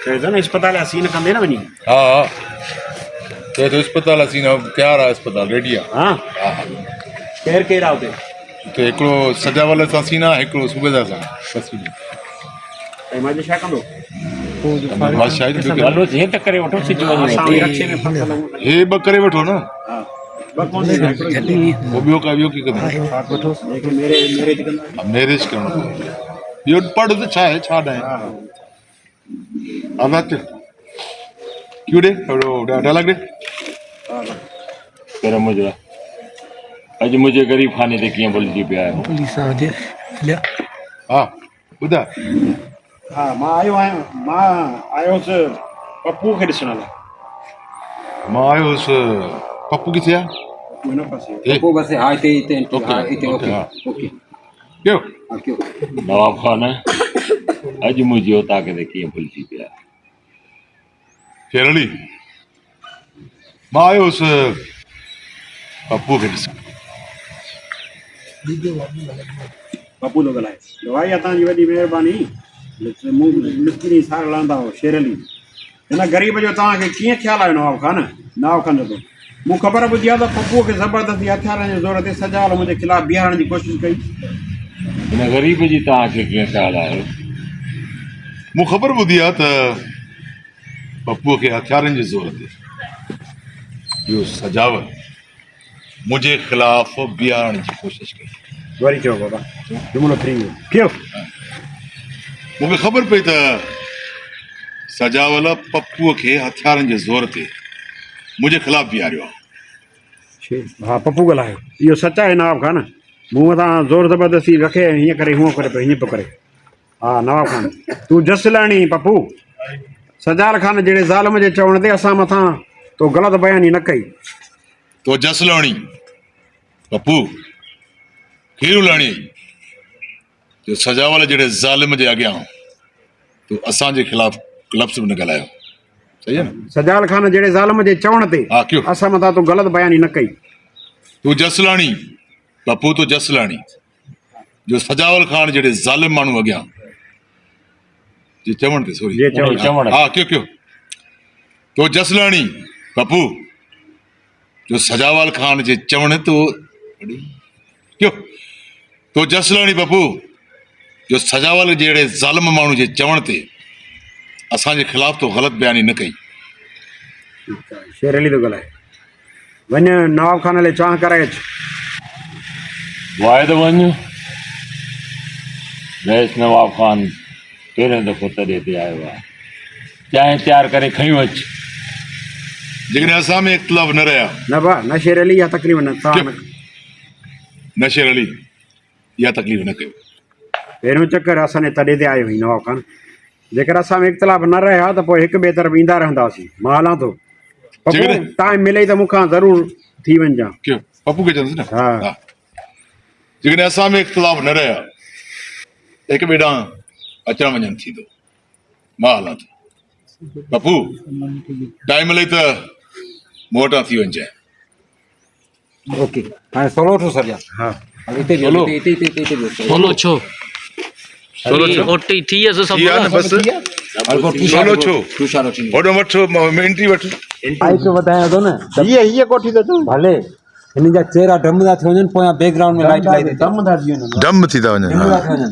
कहते ना अस्पताल हसीन कंदे ना वनी हाँ ते तो अस्पताल हसीन तैयार आहे अस्पताल रेडी आहे हां केर केर आवते ते हिकिड़ो सजावल सां सीना हिकिड़ो सूबेदार सां बस ऐं मां छा कंदो मां शायदि हलो हे त करे वठो सिज वञो रक्षे में फसल हे ॿ करे वठो न हां ॿ कोन थी वो ॿियो की कंदा वठो लेकिन मेरे कंदा मैरिज करणो इहो पढ़ त छा आहे छा न आहे आज़ाद क्यों ॾे थोरो डायलॉग ॾे पर मुझे अॼु मुंहिंजे ग़रीब खाने ते कीअं भुलिजी पिया आहियो हा ॿुधा हा मां आयोसि पप्पू खे ॾिसण लाइ मां आयो हुउसि पप्पू किथे आहे हुन पासे पप्पू बस हा हिते ओके ओके क्यों नवाब खान अॼु मुंहिंजी औताक ते कीअं भुलिजी पिया केरली मां आयो हुउसि पप्पू खे ॾिसण पप्पू थो ॻाल्हाए दवाई आहे तव्हांजी वॾी महिरबानी मिस्त्री सार लहंदा हो शेरली हिन ग़रीब जो तव्हांखे कीअं ख़्यालु आयो नवाब खान जो मूं ख़बर ॿुधी आहे त पप्पूअ खे ज़बरदस्ती हथियारनि जे ज़ोर ते सजाल मुंहिंजे ख़िलाफ़ु बीहारण जी कोशिशि कई हिन ग़रीब जी तव्हांखे कीअं ख़्यालु आयो मूं ख़बर ॿुधी आहे त पप्पूअ खे हथियारनि जे ज़ोर ते इहो सजावल मुंहिंजे ख़िलाफ़ु बीहारण जी कोशिशि कई वरी चओ बाबा जुमिलो फ्री थियो मूंखे ख़बर पई त सजावल पप्पूअ खे हथियारनि जे ज़ोर ते मुंहिंजे ख़िलाफ़ु बीहारियो आहे हा पप्पू ॻाल्हायो इहो सच आहे नवाब खान मूं वटां ज़ोर ज़बरदस्ती रखे हीअं करे हूअं करे पियो हीअं पियो करे हा नवाब खान तूं जस लाइणी पप्पू सजाल खान जहिड़े ज़ालिम जे चवण ते असां मथां तो ग़लति बयानी न कई तो जस लाणी पप्पू खीरू लाणी जो सजावल जहिड़े ज़ालिम जे अॻियां तूं असांजे ख़िलाफ़ु लफ़्ज़ बि न ॻाल्हायो सही आहे न सजाल खान जहिड़े ज़ालिम जे चवण ते हा क्यों असां मथां तो ग़लति बयानी न कई तूं जस लाणी पप्पू तूं जस लाणी जो सजावल खान जहिड़े ज़ालिम माण्हू अॻियां जे चवण ते सॉरी हा क्यों तो जस लाणी पप्पू जो सजावल खान जे चवण तो क्यों तो जस लाणी पप्पू जो सजावल जहिड़े ज़ालिम माण्हू जे चवण ते असांजे ख़िलाफ़ु तो ग़लति बयानी न कई शेर अली थो ॻाल्हाए वञ नवाब खान लाइ चांहि कराए अचु वाहिद वञ वैस नवाब खान पहिरियों दफ़ो तॾहिं ते आयो आहे चांहि तयारु करे खयूं अचु जेकॾहिं असां में इख़्तिलाफ़ न रहिया न भा न शेर अली इहा तकलीफ़ न तव्हां न शेर अली इहा तकलीफ़ न कयो पहिरियों चकर असांजे तॾहिं ते आयो हुई नवाब खान जेकर असां में इख़्तिलाफ़ न रहिया त पोइ हिक ॿिए तरफ़ ईंदा रहंदासीं मां हलां थो पप्पू टाइम मिले त मूंखां ज़रूरु थी वञिजांइ क्यों पप्पू खे चवंदुसि न हा जेकॾहिं असां में इख़्तिलाफ़ न रहिया त हिक ॿिए ॾांहुं अचणु वञणु थींदो मां हलां थो पप्पू टाइम मिले त मूं वटां थी वञिजांइ ओके हाणे सोलो वठो सर हा सोलो छो ओटी थी वियसि सभु सोलो छो होॾो वठो एंट्री वठो माइक वधायां थो न हीअ कोठी त भले हिन जा चेहरा डम था थी वञनि पोयां बैकग्राउंड में लाइट दम था थी वञनि डम थी था वञनि था थी वञनि